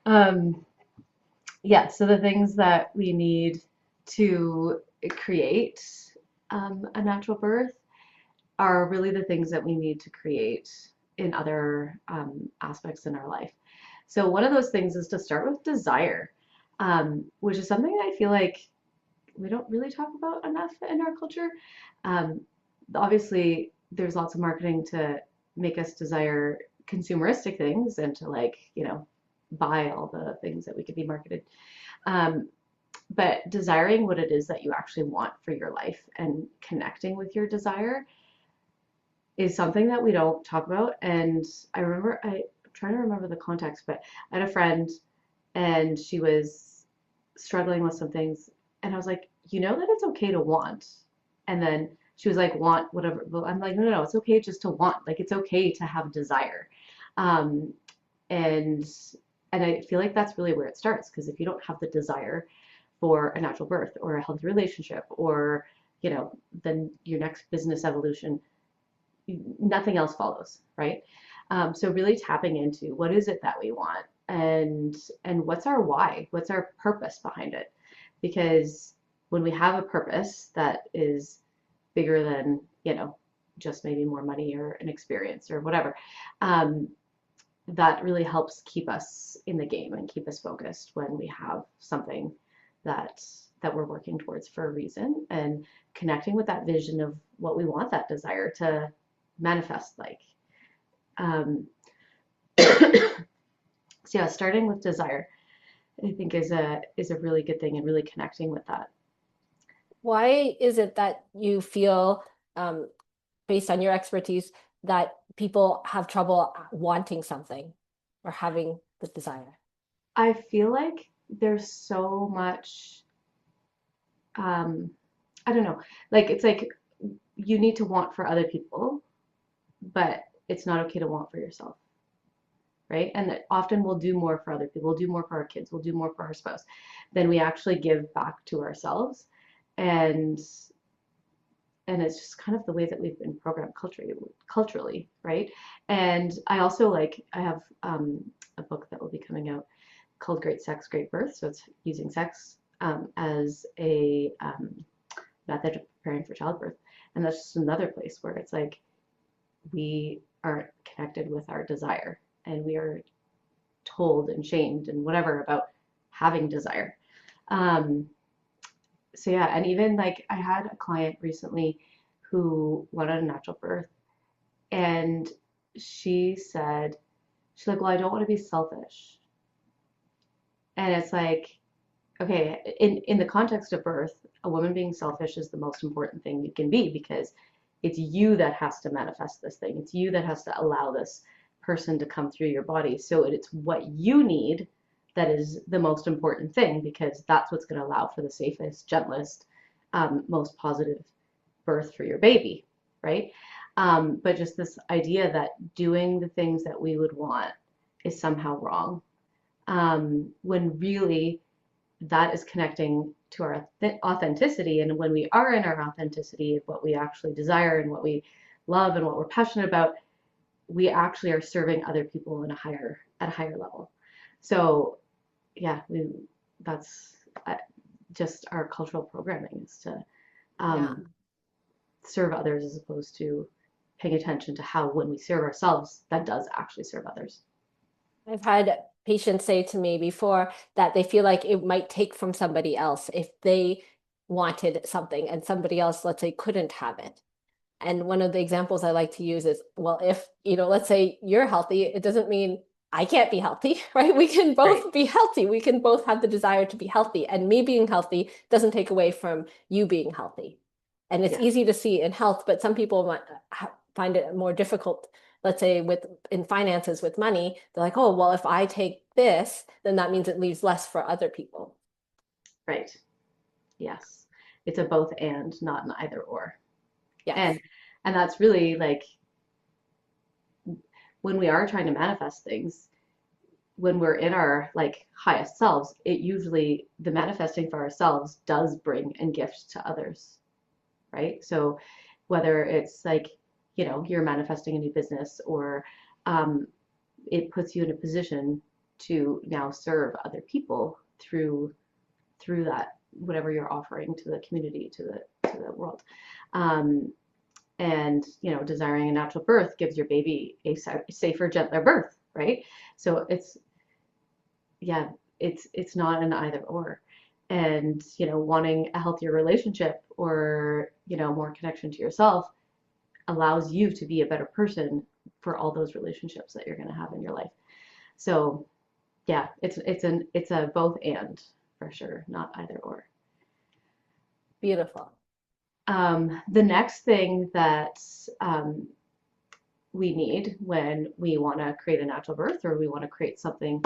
Um, yeah, so the things that we need to create a natural birth are really the things that we need to create in other aspects in our life. So one of those things is to start with desire, which is something I feel like we don't really talk about enough in our culture. Um, Obviously, there's lots of marketing to make us desire consumeristic things and to like, buy all the things that we could be marketed. Um, but desiring what it is that you actually want for your life and connecting with your desire is something that we don't talk about. And I'm trying to remember the context, but I had a friend and she was struggling with some things. And I was like, you know that it's okay to want. And then she was like, want whatever. Well, I'm like, no, no, no, it's okay just to want. Like, it's okay to have desire. Um, and and I feel like that's really where it starts because if you don't have the desire for a natural birth or a healthy relationship or then your next business evolution, nothing else follows, right? So really tapping into what is it that we want and what's our why, what's our purpose behind it, because when we have a purpose that is bigger than just maybe more money or an experience or whatever, um, that really helps keep us in the game and keep us focused when we have something that that we're working towards for a reason and connecting with that vision of what we want that desire to manifest like. Um, so yeah, starting with desire, I think is a really good thing and really connecting with that. Why is it that you feel, um, based on your expertise, that people have trouble wanting something or having the desire? I feel like there's so much, um, I don't know, like it's like you need to want for other people, but it's not okay to want for yourself, right? And that often we'll do more for other people, we'll do more for our kids, we'll do more for our spouse than we actually give back to ourselves. And and it's just kind of the way that we've been programmed culturally, right? And I also like I have a book that will be coming out called Great Sex, Great Birth. So it's using sex as a method of preparing for childbirth. And that's just another place where it's like we aren't connected with our desire and we are told and shamed and whatever about having desire. Um, so yeah, and even like I had a client recently who wanted a natural birth and she said, she's like, well, I don't want to be selfish. And it's like, okay, in the context of birth, a woman being selfish is the most important thing you can be because it's you that has to manifest this thing. It's you that has to allow this person to come through your body. So it's what you need that is the most important thing because that's what's going to allow for the safest, gentlest, most positive birth for your baby, right? But just this idea that doing the things that we would want is somehow wrong, when really that is connecting to our authenticity. And when we are in our authenticity of what we actually desire and what we love and what we're passionate about, we actually are serving other people at a higher level. So yeah, that's just our cultural programming is to Yeah. um, serve others as opposed to paying attention to how when we serve ourselves, that does actually serve others. I've had patients say to me before that they feel like it might take from somebody else if they wanted something and somebody else, let's say, couldn't have it. And one of the examples I like to use is, well, if, let's say you're healthy, it doesn't mean I can't be healthy, right? We can Right. both be healthy. We can both have the desire to be healthy. And me being healthy doesn't take away from you being healthy. And it's Yes. easy to see in health, but some people might find it more difficult. Let's say with in finances with money, they're like, oh, well, if I take this, then that means it leaves less for other people. Right. Yes. It's a both and, not an either or. And Yes. and that's really like when we are trying to manifest things, when we're in our like highest selves, it usually the manifesting for ourselves does bring and gift to others, right? So whether it's like, you're manifesting a new business or um, it puts you in a position to now serve other people through that whatever you're offering to the community, to the world. Um, and desiring a natural birth gives your baby a safer, gentler birth, right? So yeah, it's not an either or. And wanting a healthier relationship or more connection to yourself allows you to be a better person for all those relationships that you're going to have in your life. So yeah, it's a both and for sure, not either or. Beautiful. The next thing that we need when we want to create a natural birth or we want to create something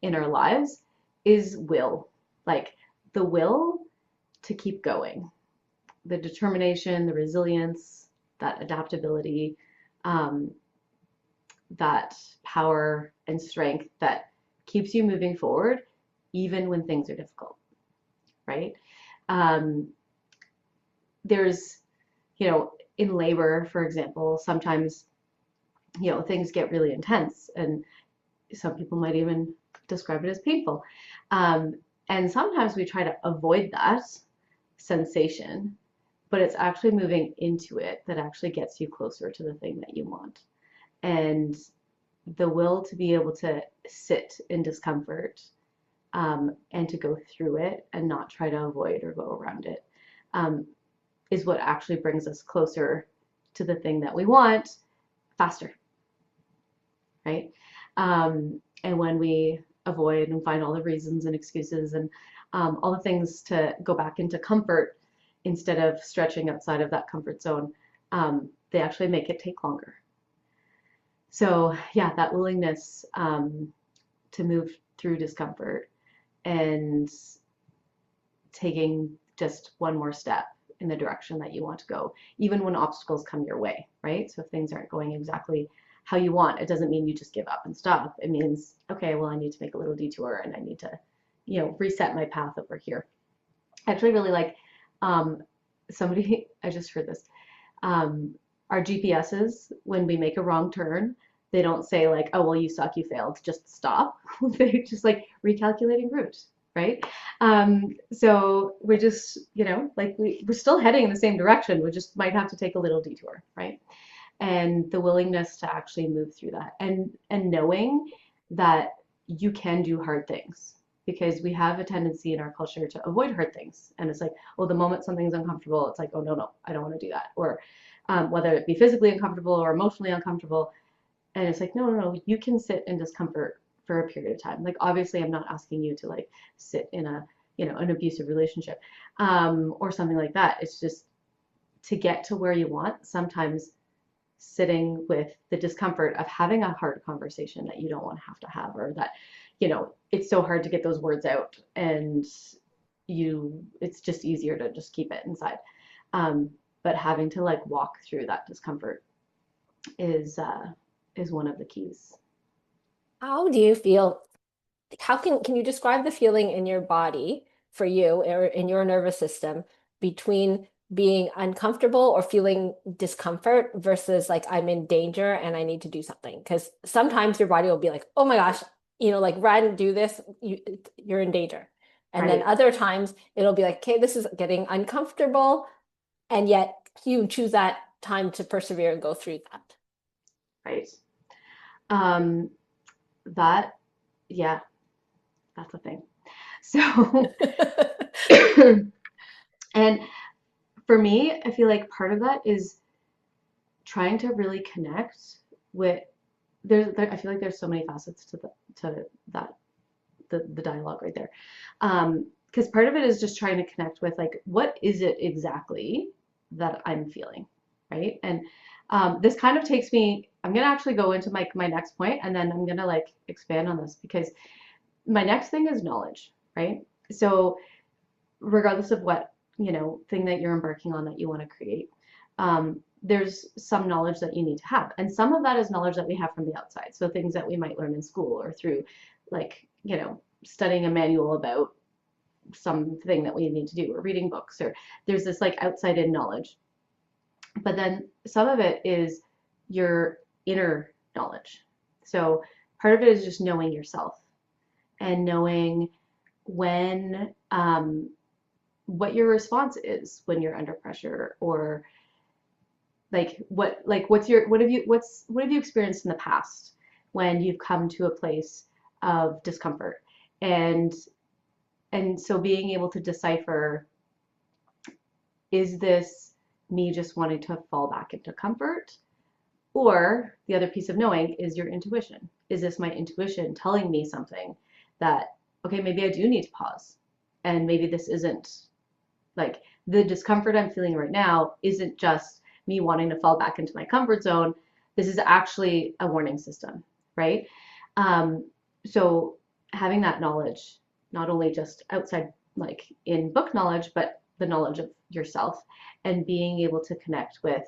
in our lives is will. Like the will to keep going, the determination, the resilience, that adaptability, um, that power and strength that keeps you moving forward even when things are difficult, right? Um, there's, in labor, for example, sometimes, things get really intense and some people might even describe it as painful. Um, and sometimes we try to avoid that sensation, but it's actually moving into it that actually gets you closer to the thing that you want. And the will to be able to sit in discomfort, and to go through it and not try to avoid or go around it, um, is what actually brings us closer to the thing that we want faster, right? And when we avoid and find all the reasons and excuses and all the things to go back into comfort instead of stretching outside of that comfort zone, they actually make it take longer. So yeah, that willingness to move through discomfort and taking just one more step in the direction that you want to go, even when obstacles come your way, right? So if things aren't going exactly how you want, it doesn't mean you just give up and stop. It means, okay, well, I need to make a little detour and I need to, reset my path over here. I actually really like somebody, I just heard this, our GPSs, when we make a wrong turn, they don't say like, oh, well, you suck, you failed, just stop. They just like recalculating route, right? So we're just, like we're still heading in the same direction. We just might have to take a little detour, right? And the willingness to actually move through that and knowing that you can do hard things, because we have a tendency in our culture to avoid hard things. And it's like, oh, the moment something's uncomfortable, it's like, oh, no, I don't want to do that. Or whether it be physically uncomfortable or emotionally uncomfortable. And it's like, no, you can sit in discomfort for a period of time. Like, obviously, I'm not asking you to like sit in an abusive relationship, or something like that. It's just to get to where you want, sometimes sitting with the discomfort of having a hard conversation that you don't want to have, or that, it's so hard to get those words out and it's just easier to just keep it inside. But having to like walk through that discomfort is one of the keys. How do you feel? How can you describe the feeling in your body for you or in your nervous system between being uncomfortable or feeling discomfort versus like I'm in danger and I need to do something? Because sometimes your body will be like, oh my gosh, like run, do this, you're in danger. And then Right. other times it'll be like, okay, this is getting uncomfortable. And yet you choose that time to persevere and go through that. Right. Um, that, yeah, that's a thing. So, and for me, I feel like part of that is trying to really connect with I feel like there's so many facets to that the dialogue right there. Because part of it is just trying to connect with like, what is it exactly that I'm feeling, right? And this kind of takes me, I'm gonna actually go into my next point, and then I'm gonna like expand on this, because my next thing is knowledge, right? So regardless of what, thing that you're embarking on that you want to create, there's some knowledge that you need to have. And some of that is knowledge that we have from the outside. So things that we might learn in school or through like, studying a manual about something that we need to do, or reading books, or there's this like outside in knowledge. But then some of it is your inner knowledge. So part of it is just knowing yourself. and knowing when what your response is when you're under pressure, or what have you experienced in the past when you've come to a place of discomfort, and so being able to decipher, is this me just wanting to fall back into comfort? Or the other piece of knowing is your intuition. Is this my intuition telling me something that, okay, maybe I do need to pause, and maybe this isn't, like, the discomfort I'm feeling right now isn't just me wanting to fall back into my comfort zone. This is actually a warning system, right? Um, so having that knowledge, not only just outside, like in book knowledge, but the knowledge of yourself, and being able to connect with,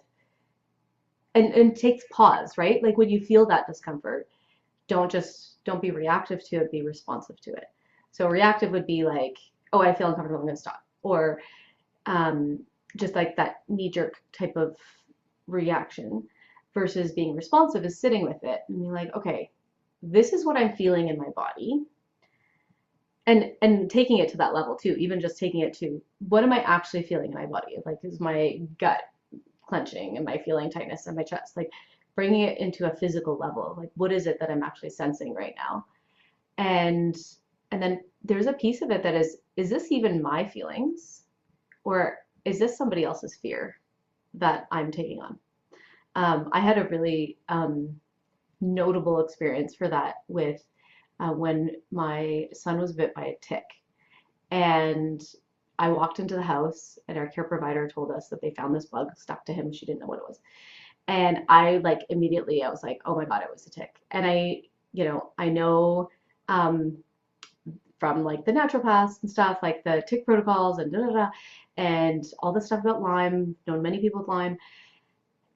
and take pause, right? Like when you feel that discomfort, don't be reactive to it, be responsive to it. So reactive would be like, oh, I feel uncomfortable, I'm gonna stop. Or just like that knee-jerk type of reaction, versus being responsive is sitting with it and being like, okay, this is what I'm feeling in my body, and taking it to that level too, even just taking it to, what am I actually feeling in my body? Like, is my gut clenching? Am I feeling tightness in my chest? Like bringing it into a physical level, like what is it that I'm actually sensing right now? And then there's a piece of it that is this even my feelings, or is this somebody else's fear that I'm taking on? I had a really notable experience for that with when my son was bit by a tick. And I walked into the house, and our care provider told us that they found this bug stuck to him. She didn't know what it was. And I, like, immediately, I was like, oh my God, it was a tick. And I know um, from like the naturopaths and stuff, like the tick protocols and da da da, and all the stuff about Lyme, known many people with Lyme.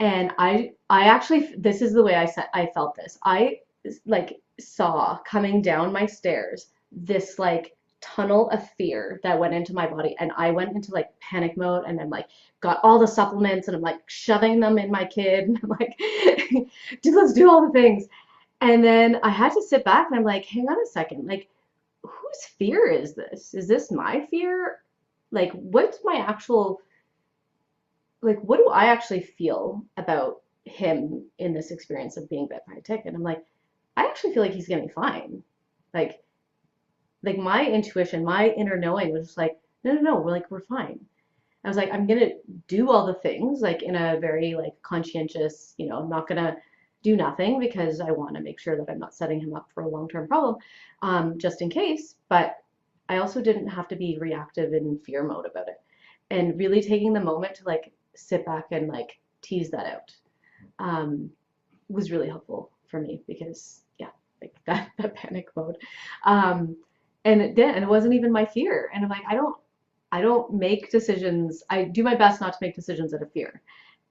And I actually, this is the way I felt this. I like saw coming down my stairs this like tunnel of fear that went into my body, and I went into like panic mode, and I'm like got all the supplements, and I'm like shoving them in my kid, and I'm like let's do all the things. And then I had to sit back, and I'm like, hang on a second, like whose fear is this? Is this my fear? Like what's my actual, like what do I actually feel about him in this experience of being bit by a tick? And I'm like, I actually feel like he's gonna be fine. Like my intuition, my inner knowing was just like, no, no, no, we're fine. I was like, I'm gonna do all the things like in a very like conscientious, I'm not gonna do nothing because I want to make sure that I'm not setting him up for a long-term problem, just in case. But I also didn't have to be reactive in fear mode about it, and really taking the moment to like sit back and like tease that out um, was really helpful for me, because yeah, like that panic mode, um, and it wasn't even my fear, and I'm like, I don't make decisions. I do my best not to make decisions out of fear.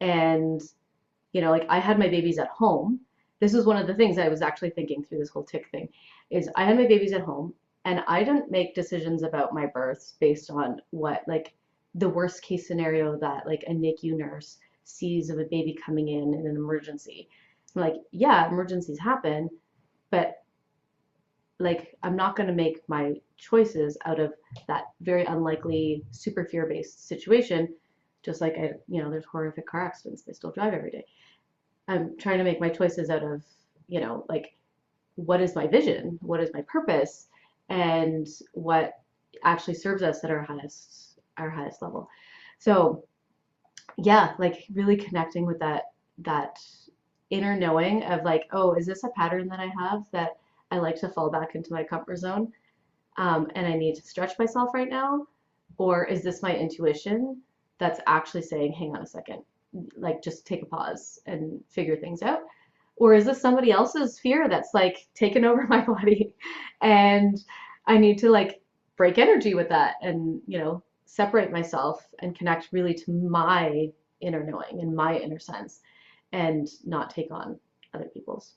And, like I had my babies at home. This is one of the things I was actually thinking through this whole tick thing, is I had my babies at home, and I didn't make decisions about my births based on what, like, the worst case scenario that like a NICU nurse sees of a baby coming in an emergency. I'm like, yeah, emergencies happen, but like I'm not going to make my choices out of that very unlikely super fear-based situation. Just like there's horrific car accidents, they still drive every day. I'm trying to make my choices out of, like, what is my vision, what is my purpose, and what actually serves us at our highest level. So yeah, like really connecting with that inner knowing of like, oh, is this a pattern that I have, that I like to fall back into my comfort zone, and I need to stretch myself right now? Or is this my intuition that's actually saying, hang on a second, like just take a pause and figure things out? Or is this somebody else's fear that's like taken over my body, and I need to like break energy with that, and separate myself and connect really to my inner knowing and my inner sense, and not take on other people's.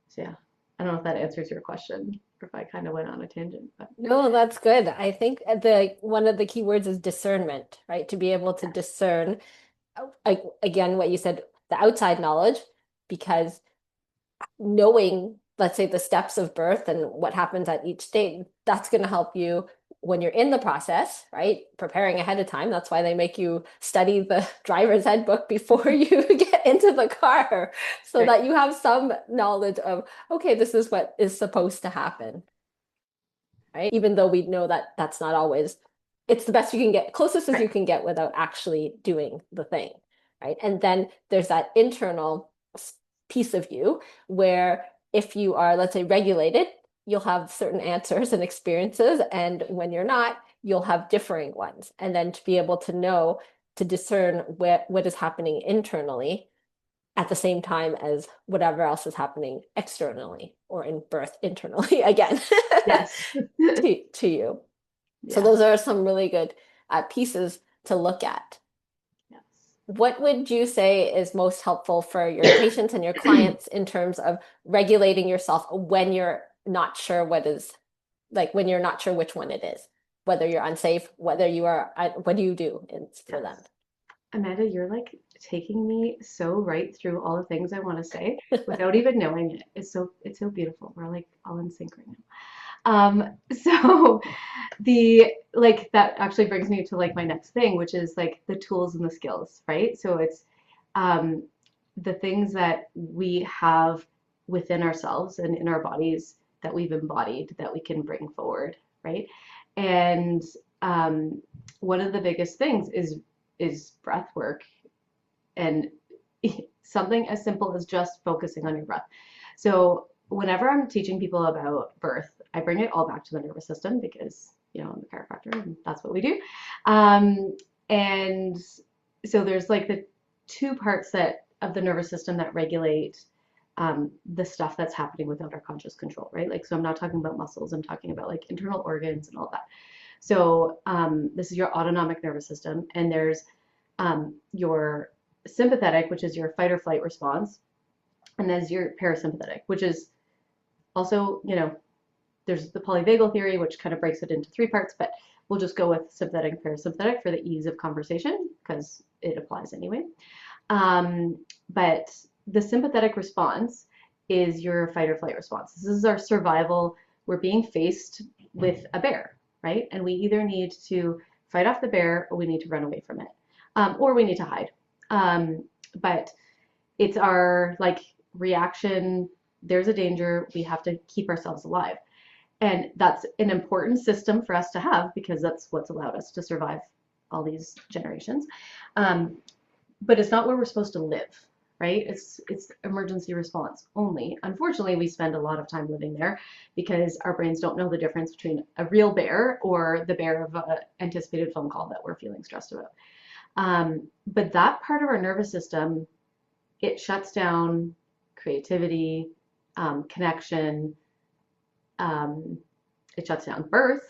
So yeah, I don't know if that answers your question, or if I kind of went on a tangent, but No, that's good. I think the one of the key words is discernment, right? To be able to discern, again, what you said, the outside knowledge, because knowing let's say the steps of birth and what happens at each stage, that's going to help you when you're in the process, right? Preparing ahead of time. That's why they make you study the driver's handbook before you get into the car, so Right. that you have some knowledge of, okay, this is what is supposed to happen, right? Even though we know that that's not always, it's the best you can get, closest as Right. you can get without actually doing the thing, right? And then there's that internal piece of you where if you are, let's say, regulated, you'll have certain answers and experiences. And when you're not, you'll have differing ones. And then to be able to know, to discern what is happening internally at the same time as whatever else is happening externally or in birth internally again Yes. to you. So Yeah. those are some really good pieces to look at. What would you say is most helpful for your patients and your Yes. clients in terms of regulating yourself when you're not sure what is, like when you're not sure which one it is, whether you're unsafe, whether you are, what do you do for them? Yes. Amanda, you're like taking me so right through all the things I want to say without even knowing it. It's so beautiful. We're like all in sync right now. So the like that actually brings me to like my next thing, which is like the tools and the skills, right? So it's um, the things that we have within ourselves and in our bodies that we've embodied that we can bring forward, right? And um, one of the biggest things is breath work and something as simple as just focusing on your breath. So whenever I'm teaching people about birth, I bring it all back to the nervous system because, I'm a chiropractor and that's what we do. And so there's like the two parts that of the nervous system that regulate the stuff that's happening without our conscious control, right? Like, so I'm not talking about muscles, I'm talking about like internal organs and all that. So this is your autonomic nervous system, and there's your sympathetic, which is your fight or flight response, and there's your parasympathetic, which is also, there's the polyvagal theory, which kind of breaks it into three parts, but we'll just go with sympathetic and parasympathetic for the ease of conversation because it applies anyway. But the sympathetic response is your fight or flight response. This is our survival. We're being faced with a bear, right? And we either need to fight off the bear or we need to run away from it, or we need to hide. But it's our like reaction. There's a danger. We have to keep ourselves alive. And that's an important system for us to have because that's what's allowed us to survive all these generations. But it's not where we're supposed to live, right? It's emergency response only. Unfortunately, we spend a lot of time living there because our brains don't know the difference between a real bear or the bear of an anticipated phone call that we're feeling stressed about. But that part of our nervous system, it shuts down creativity, connection. It shuts down birth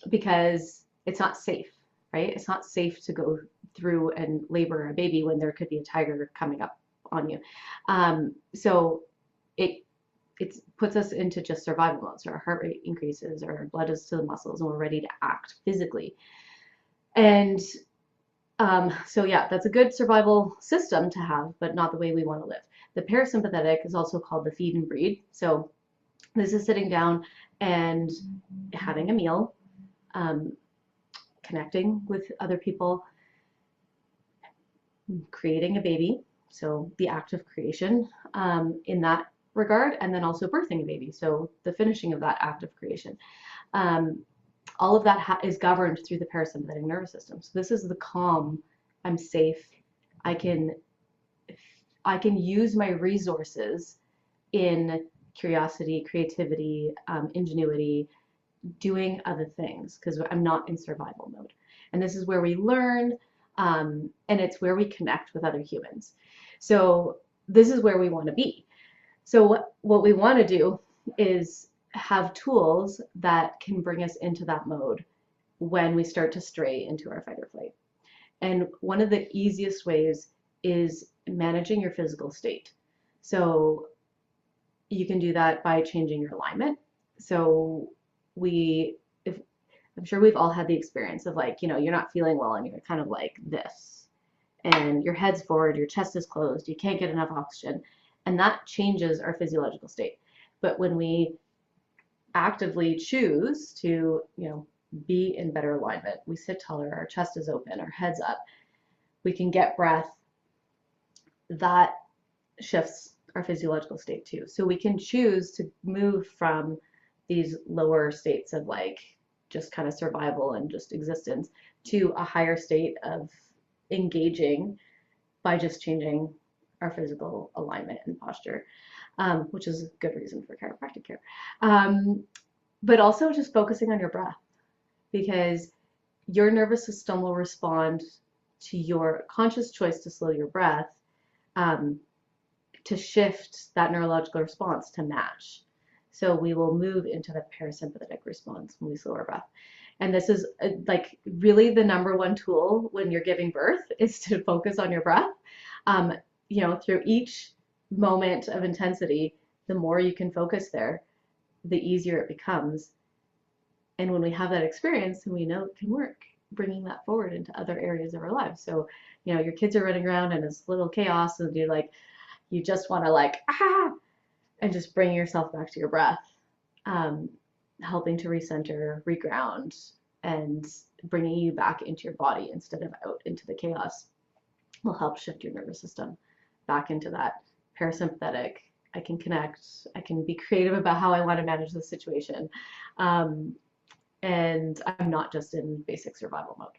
because it's not safe, right? It's not safe to go through and labor a baby when there could be a tiger coming up on you. So it puts us into just survival mode. So our heart rate increases, our blood is to the muscles, and we're ready to act physically. And so yeah, that's a good survival system to have, but not the way we want to live. The parasympathetic is also called the feed and breed. So this is sitting down and having a meal, connecting with other people, creating a baby. So the act of creation in that regard, and then also birthing a baby. So the finishing of that act of creation. All of that is governed through the parasympathetic nervous system. So this is the calm. I'm safe. I can use my resources in curiosity, creativity, ingenuity, doing other things because I'm not in survival mode. And this is where we learn, and it's where we connect with other humans. So this is where we want to be. So what we want to do is have tools that can bring us into that mode when we start to stray into our fight or flight. And one of the easiest ways is managing your physical state. So you can do that by changing your alignment. So I'm sure we've all had the experience of like, you're not feeling well and you're kind of like this, and your head's forward, your chest is closed, you can't get enough oxygen. and that changes our physiological state. But when we actively choose to, be in better alignment, we sit taller, our chest is open, our head's up, we can get breath, that shifts our physiological state too. So we can choose to move from these lower states of like just kind of survival and just existence to a higher state of engaging by just changing our physical alignment and posture, which is a good reason for chiropractic care. But also just focusing on your breath, because your nervous system will respond to your conscious choice to slow your breath, to shift that neurological response to match. So we will move into the parasympathetic response when we slow our breath. And this is like really the number one tool when you're giving birth, is to focus on your breath. Through each moment of intensity, the more you can focus there, the easier it becomes. And when we have that experience, and we know it can work, bringing that forward into other areas of our lives. So, your kids are running around and it's little chaos, and you just want to and just bring yourself back to your breath, helping to recenter, reground, and bringing you back into your body instead of out into the chaos will help shift your nervous system back into that parasympathetic. I can connect, I can be creative about how I want to manage the situation. And I'm not just in basic survival mode.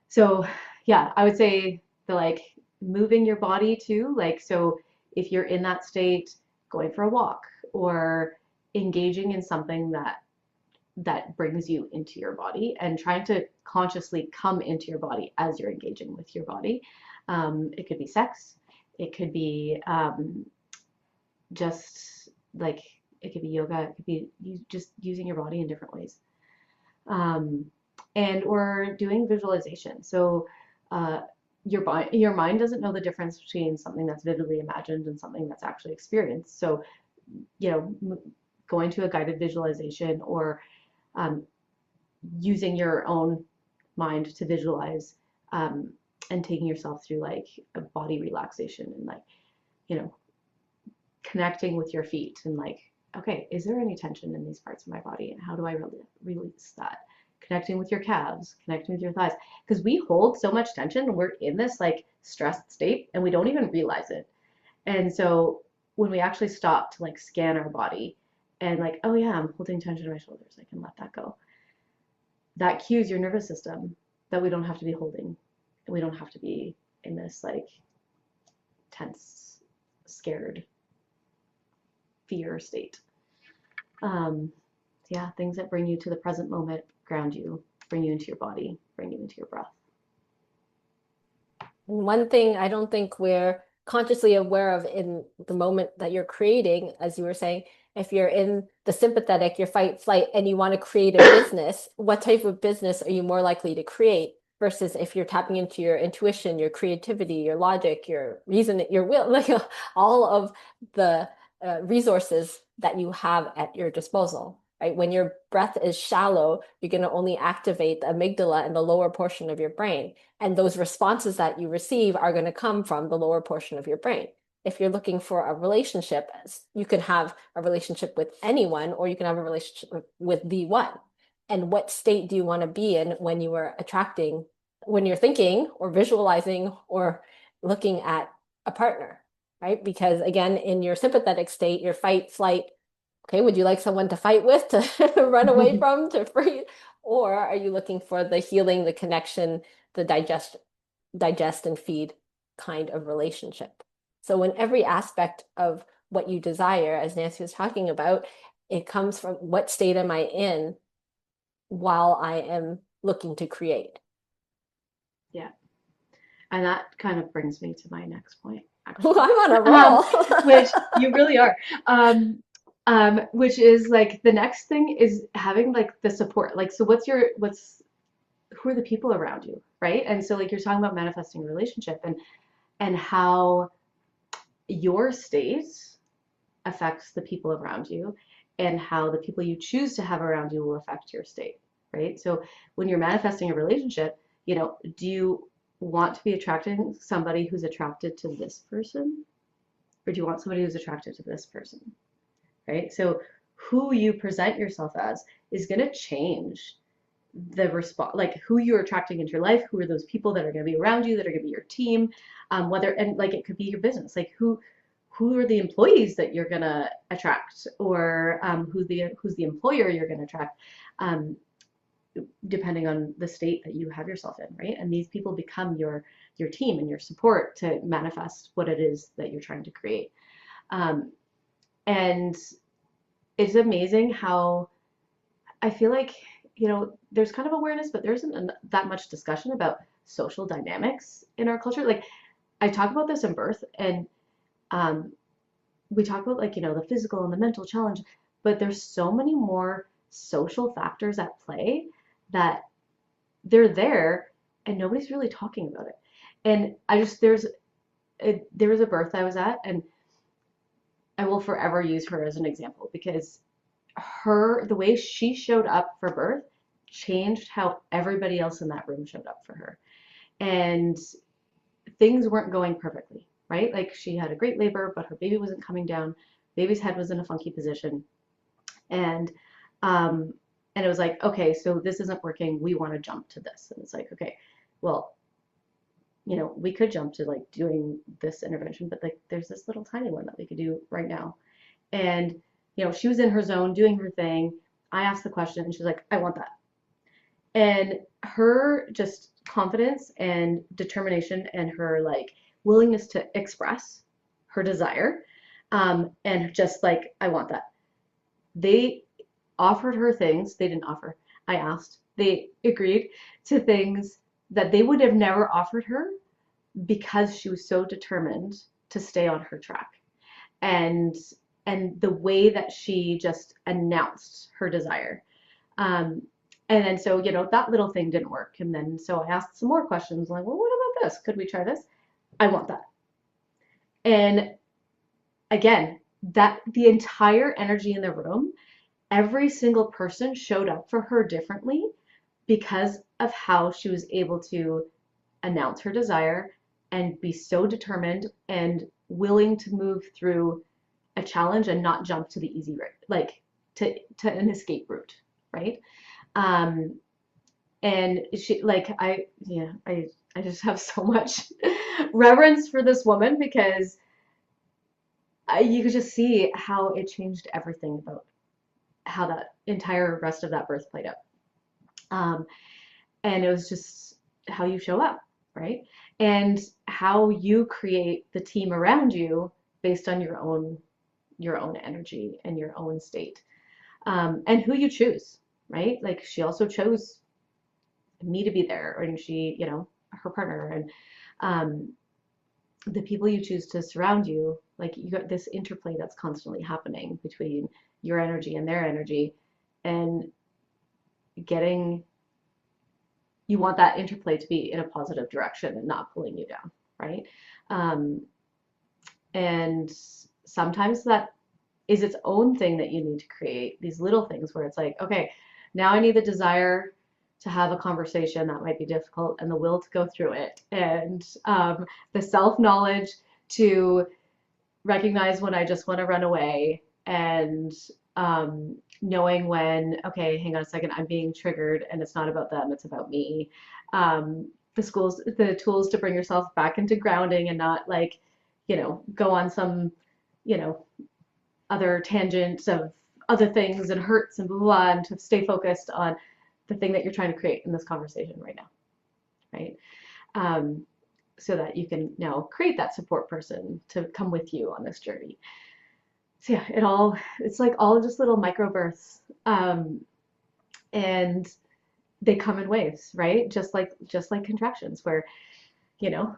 So yeah, I would say the moving your body too, so if you're in that state, going for a walk or engaging in something that brings you into your body, and trying to consciously come into your body as you're engaging with your body. It could be sex, it could be just it could be yoga, it could be just using your body in different ways. And or doing visualization. So your mind doesn't know the difference between something that's vividly imagined and something that's actually experienced. So, going to a guided visualization, or using your own mind to visualize, and taking yourself through a body relaxation, and connecting with your feet, and okay, is there any tension in these parts of my body, and how do I really release that? Connecting with your calves, connecting with your thighs, because we hold so much tension and we're in this stressed state and we don't even realize it. And so when we actually stop to scan our body and oh yeah, I'm holding tension in my shoulders, I can let that go. That cues your nervous system that we don't have to be holding, and we don't have to be in this tense, scared, fear state. Yeah, things that bring you to the present moment, ground you, bring you into your body, bring you into your breath. One thing I don't think we're consciously aware of in the moment that you're creating, as you were saying, if you're in the sympathetic, your fight, flight, and you want to create a business, what type of business are you more likely to create? Versus if you're tapping into your intuition, your creativity, your logic, your reason, your will, all of the resources that you have at your disposal. Right? When your breath is shallow, you're going to only activate the amygdala and the lower portion of your brain. And those responses that you receive are going to come from the lower portion of your brain. If you're looking for a relationship, you can have a relationship with anyone, or you can have a relationship with the one. And what state do you want to be in when you are attracting, when you're thinking or visualizing or looking at a partner, right? Because again, in your sympathetic state, your fight, flight, okay, would you like someone to fight with, to run away from, to free? Or are you looking for the healing, the connection, the digest and feed kind of relationship? So in every aspect of what you desire, as Nancy was talking about, it comes from what state am I in while I am looking to create. Yeah. And that kind of brings me to my next point, actually. I'm on a roll. Which you really are. Which is the next thing is having the support. So who are the people around you, right? And so you're talking about manifesting a relationship, and how your state affects the people around you, and how the people you choose to have around you will affect your state, right? So when you're manifesting a relationship, do you want to be attracting somebody who's attracted to this person? or do you want somebody who's attracted to this person, right? So who you present yourself as is going to change the response, like who you're attracting into your life, who are those people that are going to be around you, that are going to be your team, whether, and like it could be your business, like who are the employees that you're going to attract, or who's the employer you're going to attract, um, depending on the state that you have yourself in, right? And these people become your team and your support to manifest what it is that you're trying to create. Um, and it's amazing how I feel like, there's kind of awareness, but there isn't that much discussion about social dynamics in our culture. Like I talk about this in birth, and um, we talk about like, the physical and the mental challenge, but there's so many more social factors at play that they're there and nobody's really talking about it. And there was a birth I was at, and I will forever use her as an example because the way she showed up for birth changed how everybody else in that room showed up for her. And things weren't going perfectly, right? Like she had a great labor, but her baby wasn't coming down. Baby's head was in a funky position. And um and it was like, okay, so this isn't working. We want to jump to this. And it's like, okay, well, we could jump to like doing this intervention, but like there's this little tiny one that we could do right now. And she was in her zone doing her thing. I asked the question and she was like, I want that. And her just confidence and determination and her like willingness to express her desire, and just like, I want that. They offered her things. They didn't offer. I asked. They agreed to things that they would have never offered her because she was so determined to stay on her track. And the way that she just announced her desire. Um, and then so, that little thing didn't work. And then so I asked some more questions like, well, what about this? Could we try this? I want that. And again, that the entire energy in the room, every single person showed up for her differently because of how she was able to announce her desire and be so determined and willing to move through a challenge and not jump to the easy route, like to an escape route, right? Um, and she, like, I just have so much reverence for this woman because you could just see how it changed everything about how that entire rest of that birth played out. Um, and it was just how you show up, right? And how you create the team around you based on your own energy and your own state, and who you choose, right? Like she also chose me to be there, and she, her partner, and um, the people you choose to surround you, like you got this interplay that's constantly happening between your energy and their energy, and getting you want that interplay to be in a positive direction and not pulling you down, right? Um, and sometimes that is its own thing that you need to create, these little things where it's like, okay, now I need the desire to have a conversation that might be difficult and the will to go through it, and the self-knowledge to recognize when I just want to run away, and knowing when, okay, hang on a second, I'm being triggered and it's not about them, it's about me. The tools to bring yourself back into grounding and not like, go on some, you know, other tangents of other things and hurts and blah, blah, blah, and to stay focused on the thing that you're trying to create in this conversation right now, right? Um, so that you can now create that support person to come with you on this journey. So yeah, it's like all just little micro births, and they come in waves, right? Just like contractions where, you know,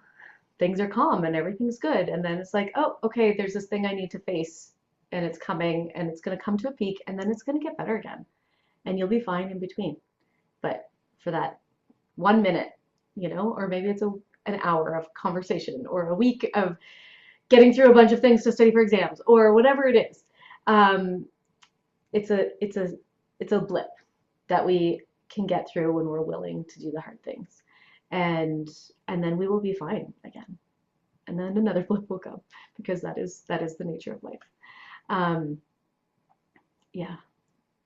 things are calm and everything's good, and then it's like, oh, okay, there's this thing I need to face, and it's coming, and it's going to come to a peak, and then it's going to get better again, and you'll be fine in between. But for that 1 minute, or maybe it's an hour of conversation or a week of getting through a bunch of things to study for exams or whatever it is. Um, it's a blip that we can get through when we're willing to do the hard things, and then we will be fine again. and then another blip will come, because that is the nature of life. Um, yeah,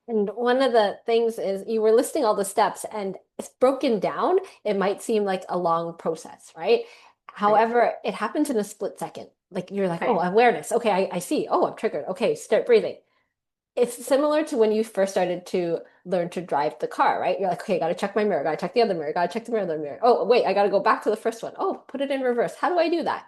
And one of the things is you were listing all the steps, and it's broken down. It might seem like a long process, right? right, However, it happens in a split second. Like you're like, oh, right, awareness. Okay, I see. Oh, I'm triggered. Okay, start breathing. It's similar to when you first started to learn to drive the car, right? You're like, okay, gotta check my mirror, gotta check the other mirror, gotta check the mirror, other mirror. Oh, wait, I gotta go back to the first one. Oh, put it in reverse. How do I do that?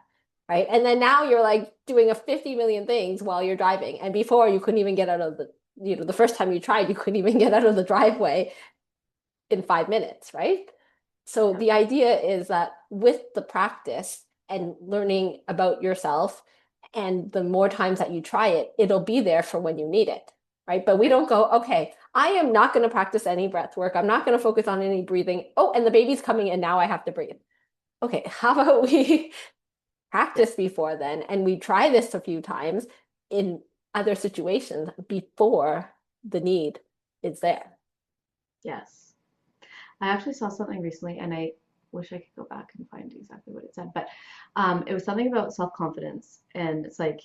Right? And then now you're like doing a 50 million things while you're driving. And before you couldn't even get out of the first time you tried, you couldn't even get out of the driveway in 5 minutes, right? So yeah, the idea is that with the practice and learning about yourself, and the more times that you try it, it'll be there for when you need it, right? But we right, don't go, okay, I am not going to practice any breath work. I'm not going to focus on any breathing. Oh, and the baby's coming and now I have to breathe. Okay, how about we yeah, practice before then and we try this a few times in other situations before the need is there? yes. I actually saw something recently, and I wish I could go back and find exactly what it said, but it was something about self-confidence, and it's like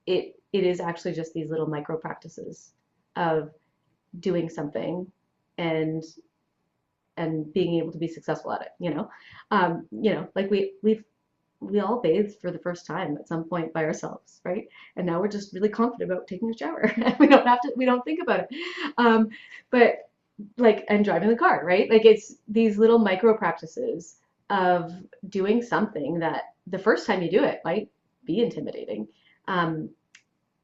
it is actually just these little micro practices of doing something and being able to be successful at it, like we all bathed for the first time at some point by ourselves, right? And now we're just really confident about taking a shower. We don't think about it. Um, but like, and driving the car, right? Like, it's these little micro practices of doing something that the first time you do it might be intimidating. Um,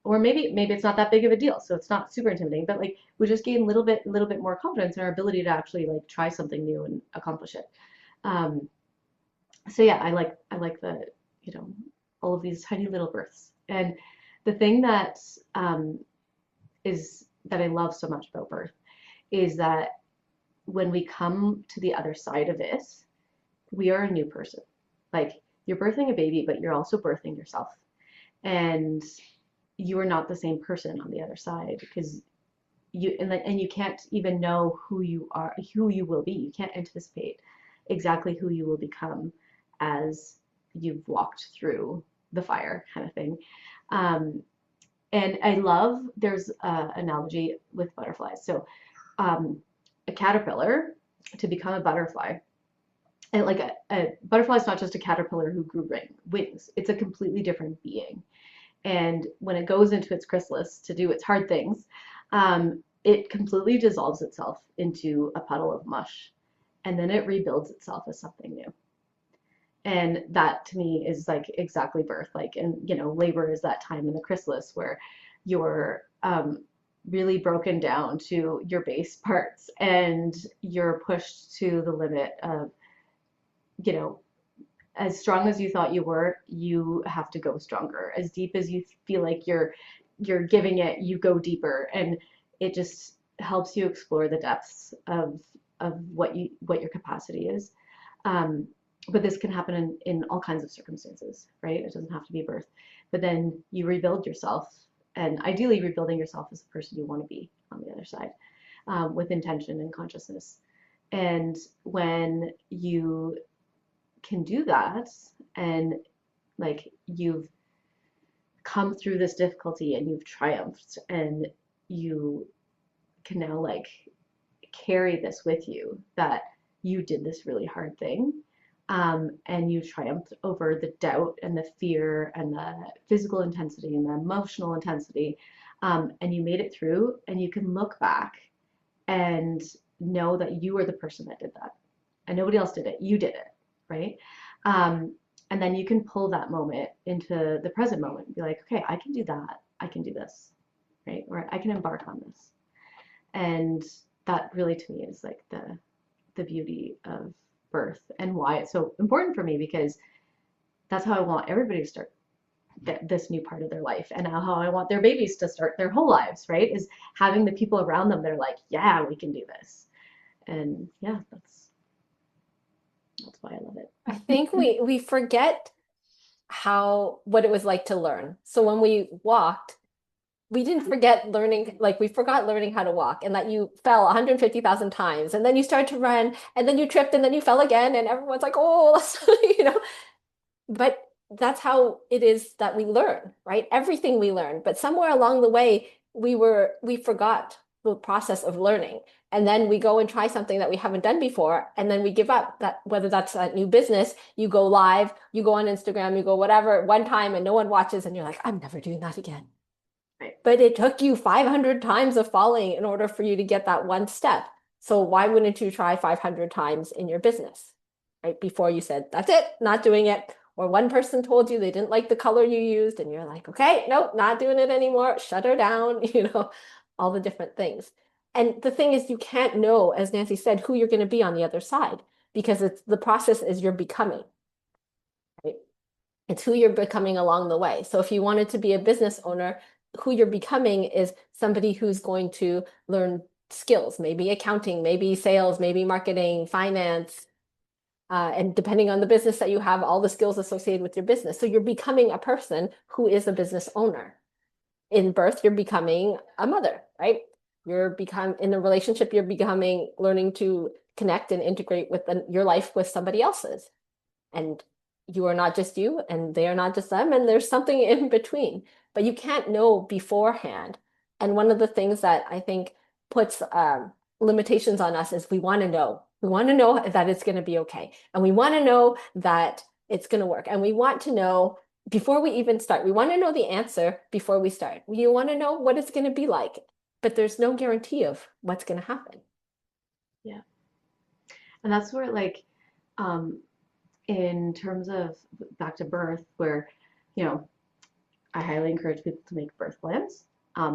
or maybe it's not that big of a deal, so it's not super intimidating, but like we just gain a little bit more confidence in our ability to actually like try something new and accomplish it. Um, so yeah, I like the, you know, all of these tiny little births. And the thing that is that I love so much about birth is that when we come to the other side of it, we are a new person. Like, you're birthing a baby, but you're also birthing yourself. And you are not the same person on the other side, because and you can't even know who you are, who you will be. You can't anticipate exactly who you will become as you've walked through the fire, kind of thing. Um, and I love, there's an analogy with butterflies. So a caterpillar, to become a butterfly, and like a butterfly is not just a caterpillar who grew wings. It's a completely different being. And when it goes into its chrysalis to do its hard things, it completely dissolves itself into a puddle of mush, and then it rebuilds itself as something new. And that to me is like exactly birth. Like, and labor is that time in the chrysalis where you're really broken down to your base parts, and you're pushed to the limit of, you know, as strong as you thought you were, you have to go stronger. As deep as you feel like you're giving it, you go deeper, and it just helps you explore the depths of what your capacity is. Um, but this can happen in all kinds of circumstances, right? It doesn't have to be birth. But then you rebuild yourself, and ideally rebuilding yourself as the person you want to be on the other side, with intention and consciousness. And when you can do that, and like you've come through this difficulty and you've triumphed, and you can now like carry this with you, that you did this really hard thing, and you triumphed over the doubt and the fear and the physical intensity and the emotional intensity, and you made it through, and you can look back and know that you were the person that did that, and nobody else did it, you did it, right? um, and then you can pull that moment into the present moment and be like, okay, I can do that, I can do this, right? Or I can embark on this. And that really to me is like the beauty of birth, and why it's so important for me, because that's how I want everybody to start this new part of their life, and how I want their babies to start their whole lives, right? Is having the people around them that are like, yeah, we can do this. And yeah, that's why I love I it. think we forget how what it was like to learn. So when we walked, we didn't forget learning, like we forgot learning how to walk, and that you fell 150,000 times and then you started to run and then you tripped and then you fell again and everyone's like, oh, but that's how it is that we learn, right? Everything we learn, but somewhere along the way, we forgot the process of learning. And then we go and try something that we haven't done before, and then we give up that, whether that's a new business, you go live, you go on Instagram, you go whatever one time and no one watches, and you're like, I'm never doing that again. Right. But it took you 500 times of following in order for you to get that one step. So why wouldn't you try 500 times in your business, right? Before you said, that's it, not doing it. Or one person told you they didn't like the color you used, and you're like, okay, nope, not doing it anymore, shut her down, all the different things. And the thing is, you can't know, as Nancy said, who you're going to be on the other side, because it's the process is you're becoming, right? It's who you're becoming along the way. So if you wanted to be a business owner, who you're becoming is somebody who's going to learn skills, maybe accounting, maybe sales, maybe marketing, finance, and depending on the business that you have, all the skills associated with your business. So you're becoming a person who is a business owner. In birth, you're becoming a mother, right? In a relationship, you're becoming learning to connect and integrate with your life with somebody else's. And you are not just you, and they are not just them, and there's something in between. But you can't know beforehand. And one of the things that I think puts limitations on us is we want to know. We want to know that it's going to be okay. And we want to know that it's going to work. And we want to know before we even start. We want to know the answer before we start. We want to know what it's going to be like. But there's no guarantee of what's going to happen. Yeah. And that's where, like, in terms of back to birth, where, you know, I highly encourage people to make birth plans.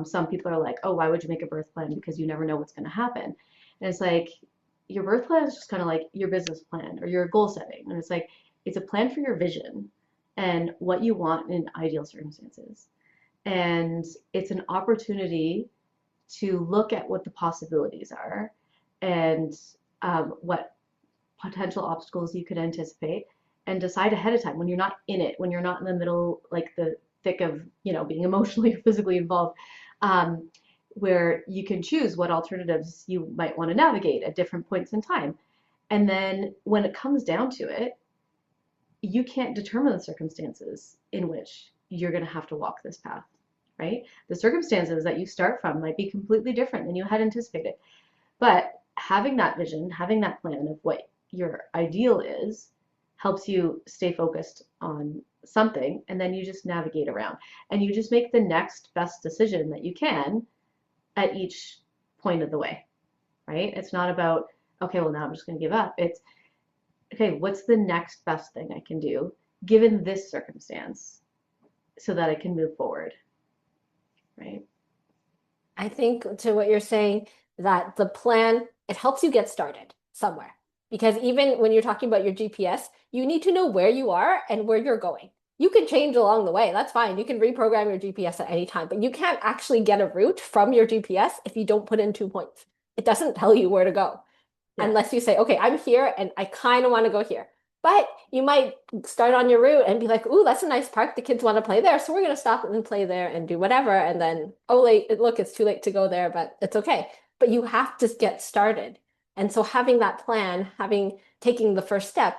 Some people are like, oh, why would you make a birth plan? Because you never know what's going to happen. And it's like, your birth plan is just kind of like your business plan or your goal setting. And it's like, it's a plan for your vision and what you want in ideal circumstances. And it's an opportunity to look at what the possibilities are and what potential obstacles you could anticipate and decide ahead of time when you're not in it, when you're not in the middle, like the thick of, being emotionally or physically involved, where you can choose what alternatives you might want to navigate at different points in time. And then when it comes down to it, you can't determine the circumstances in which you're going to have to walk this path, right? The circumstances that you start from might be completely different than you had anticipated. But having that vision, having that plan of what your ideal is, helps you stay focused on something, and then you just navigate around and you just make the next best decision that you can at each point of the way, right? It's not about, okay, well, now I'm just going to give up. It's, okay, what's the next best thing I can do given this circumstance so that I can move forward, right? I think to what you're saying, that the plan, it helps you get started somewhere. Because even when you're talking about your GPS, you need to know where you are and where you're going. You can change along the way. That's fine. You can reprogram your GPS at any time, but you can't actually get a route from your GPS if you don't put in 2 points. It doesn't tell you where to go Yeah. unless you say, okay, I'm here and I kind of want to go here. But you might start on your route and be like, ooh, that's a nice park. The kids want to play there. So we're going to stop and play there and do whatever. And then, oh, look, it's too late to go there, but it's okay. But you have to get started. And so having that plan, taking the first step,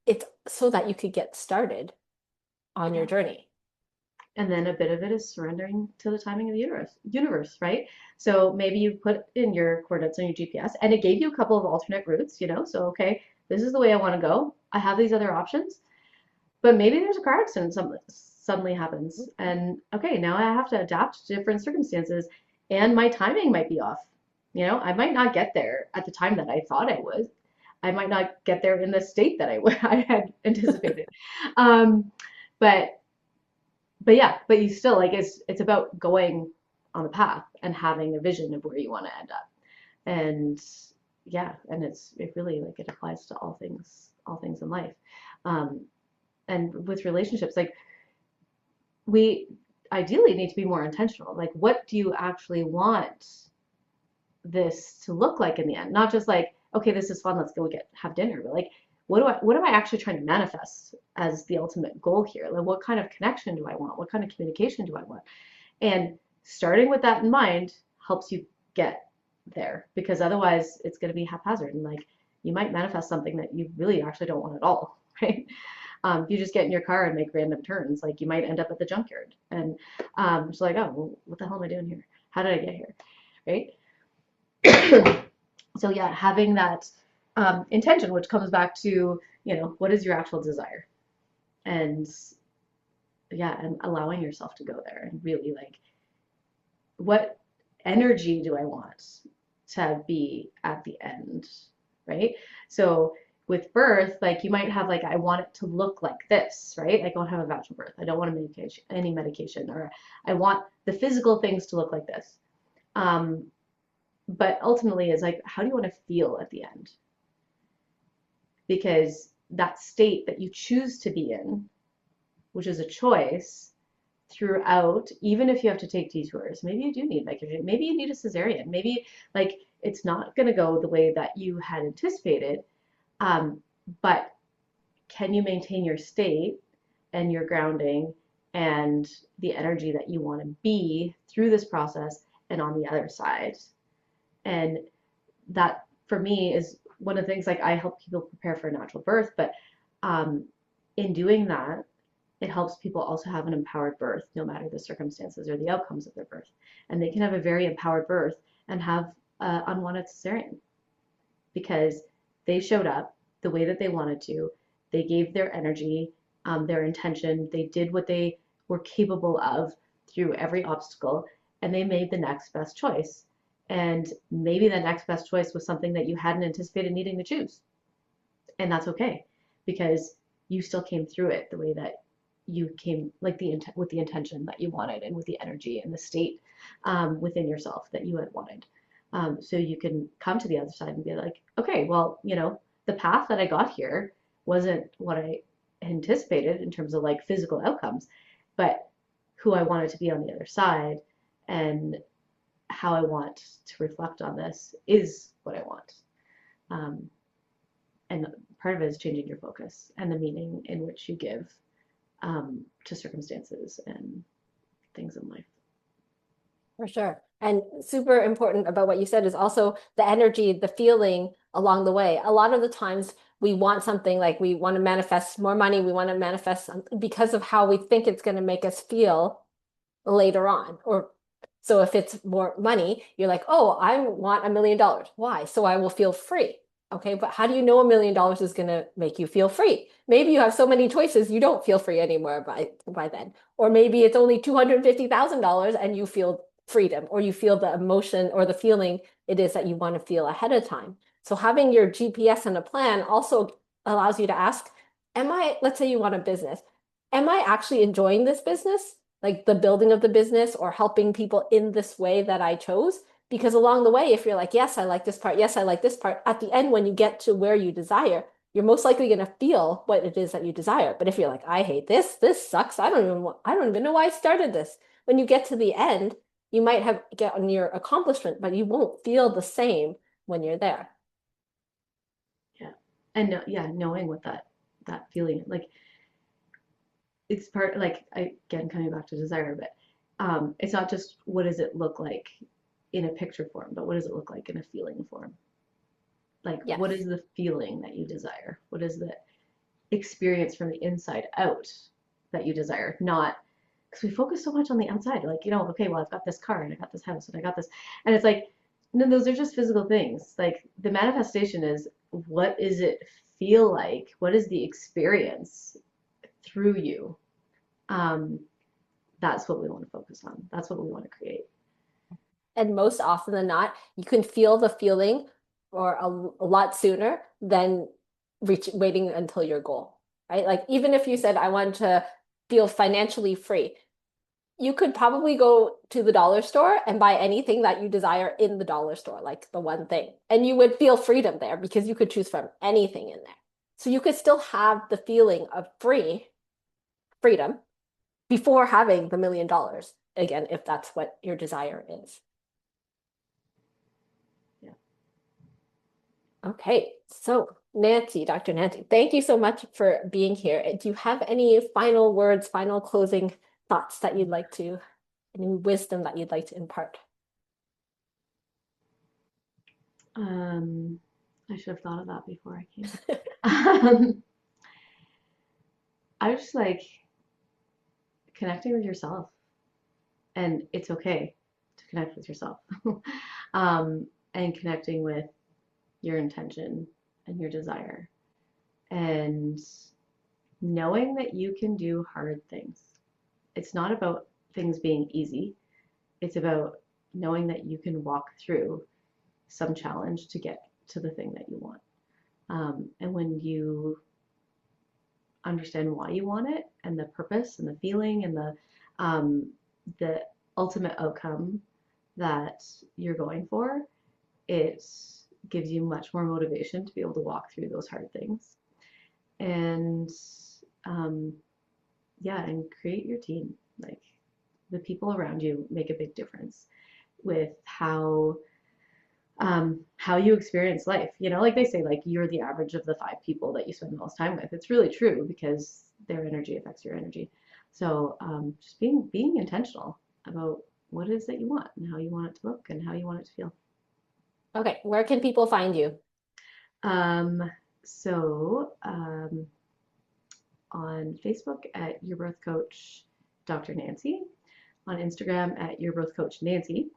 it's so that you could get started on your Yeah. journey. And then a bit of it is surrendering to the timing of the universe, right? So maybe you put in your coordinates on your GPS and it gave you a couple of alternate routes, so okay, this is the way I want to go. I have these other options, but maybe there's a car accident suddenly happens, and okay, now I have to adapt to different circumstances, and my timing might be off. I might not get there at the time that I thought I would. I might not get there in the state that I had anticipated. Um, but yeah, but you still, like, it's about going on the path and having a vision of where you want to end up. And yeah, and it really, like, it applies to all things in life. Um, and with relationships, like, we ideally need to be more intentional. Like, what do you actually want this to look like in the end? Not just like, okay, this is fun, let's go have dinner, but like, what am I actually trying to manifest as the ultimate goal here? Like, what kind of connection do I want? What kind of communication do I want? And starting with that in mind helps you get there, because otherwise it's going to be haphazard, and like, you might manifest something that you really actually don't want at all, right? You just get in your car and make random turns. Like you might end up at the junkyard. And it's like, oh, well, what the hell am I doing here? How did I get here? Right? So yeah, having that intention, which comes back to, what is your actual desire? And yeah, and allowing yourself to go there and really like, what energy do I want to be at the end, right? So with birth, like you might have like, I want it to look like this, right? Like I don't have a vaginal birth. I don't want any medication, or I want the physical things to look like this. Um, but ultimately, it's like, how do you want to feel at the end? Because that state that you choose to be in, which is a choice throughout, even if you have to take detours, maybe you do need medication, maybe you need a cesarean, maybe like it's not going to go the way that you had anticipated, but can you maintain your state and your grounding and the energy that you want to be through this process and on the other side? And that for me is one of the things, like I help people prepare for a natural birth, but in doing that, it helps people also have an empowered birth, no matter the circumstances or the outcomes of their birth. And they can have a very empowered birth and have unwanted cesarean because they showed up the way that they wanted to. They gave their energy, their intention. They did what they were capable of through every obstacle, and they made the next best choice. And maybe the next best choice was something that you hadn't anticipated needing to choose. And that's okay because you still came through it the way that you came, like with the intention that you wanted and with the energy and the state within yourself that you had wanted. So you can come to the other side and be like, okay, well, the path that I got here wasn't what I anticipated in terms of like physical outcomes, but who I wanted to be on the other side and how I want to reflect on this is what I want. Um, and part of it is changing your focus and the meaning in which you give to circumstances and things in life. For sure. And super important about what you said is also the energy, the feeling along the way. A lot of the times we want something, like we want to manifest more money, we want to manifest because of how we think it's going to make us feel later on. Or so if it's more money, you're like, oh, I want $1 million. Why? So I will feel free. Okay, but how do you know $1 million is going to make you feel free? Maybe you have so many choices you don't feel free anymore by then. Or maybe it's only $250,000 and you feel freedom, or you feel the emotion or the feeling it is that you want to feel ahead of time. So having your GPS and a plan also allows you to ask, let's say you want a business, am I actually enjoying this business? Like the building of the business or helping people in this way that I chose? Because along the way, if you're like, yes, I like this part, yes, I like this part, at the end, when you get to where you desire, you're most likely going to feel what it is that you desire. But if you're like, I hate this sucks, I don't even know why I started this. When you get to the end, you might have gotten your accomplishment, but you won't feel the same when you're there. Yeah. And knowing what that feeling, like it's part, like, again, coming back to desire, but it's not just what does it look like in a picture form, but what does it look like in a feeling form? Like, Yes. what is the feeling that you desire? What is the experience from the inside out that you desire? Not because we focus so much on the outside, like, okay, well, I've got this car and I got this house and I got this, and it's like, no, those are just physical things. Like the manifestation is, what does it feel like? What is the experience through you? Um, that's what we want to focus on. That's what we want to create. And most often than not, you can feel the feeling or a lot sooner than waiting until your goal, right? Like even if you said, I want to feel financially free, you could probably go to the dollar store and buy anything that you desire in the dollar store, like the one thing. And you would feel freedom there because you could choose from anything in there. So you could still have the feeling of freedom before having the $1 million, again, if that's what your desire is. Yeah. Okay, so Nancy, Dr. Nancy, thank you so much for being here. Do you have any final words, final closing thoughts that you'd like to, any wisdom that you'd like to impart? I should have thought of that before I came. um, I just like connecting with yourself, and it's okay to connect with yourself. um, and connecting with your intention and your desire, and knowing that you can do hard things. It's not about things being easy, it's about knowing that you can walk through some challenge to get to the thing that you want. And when you understand why you want it and the purpose and the feeling and the ultimate outcome that you're going for, it gives you much more motivation to be able to walk through those hard things. And um, yeah, and create your team. Like the people around you make a big difference with how you experience life. You know, like they say, like you're the average of the 5 people that you spend the most time with. It's really true because their energy affects your energy. So just being intentional about what it is that you want and how you want it to look and how you want it to feel. Okay, where can people find you? Um, so on Facebook at Your Birth Coach Dr. Nancy, on Instagram at Your Birth Coach Nancy,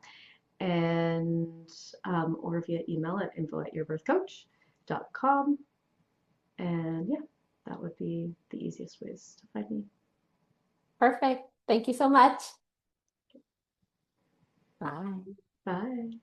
and or via email at info@yourbirthcoach.com. And yeah, that would be the easiest ways to find me. Perfect. Thank you so much. Bye. Bye.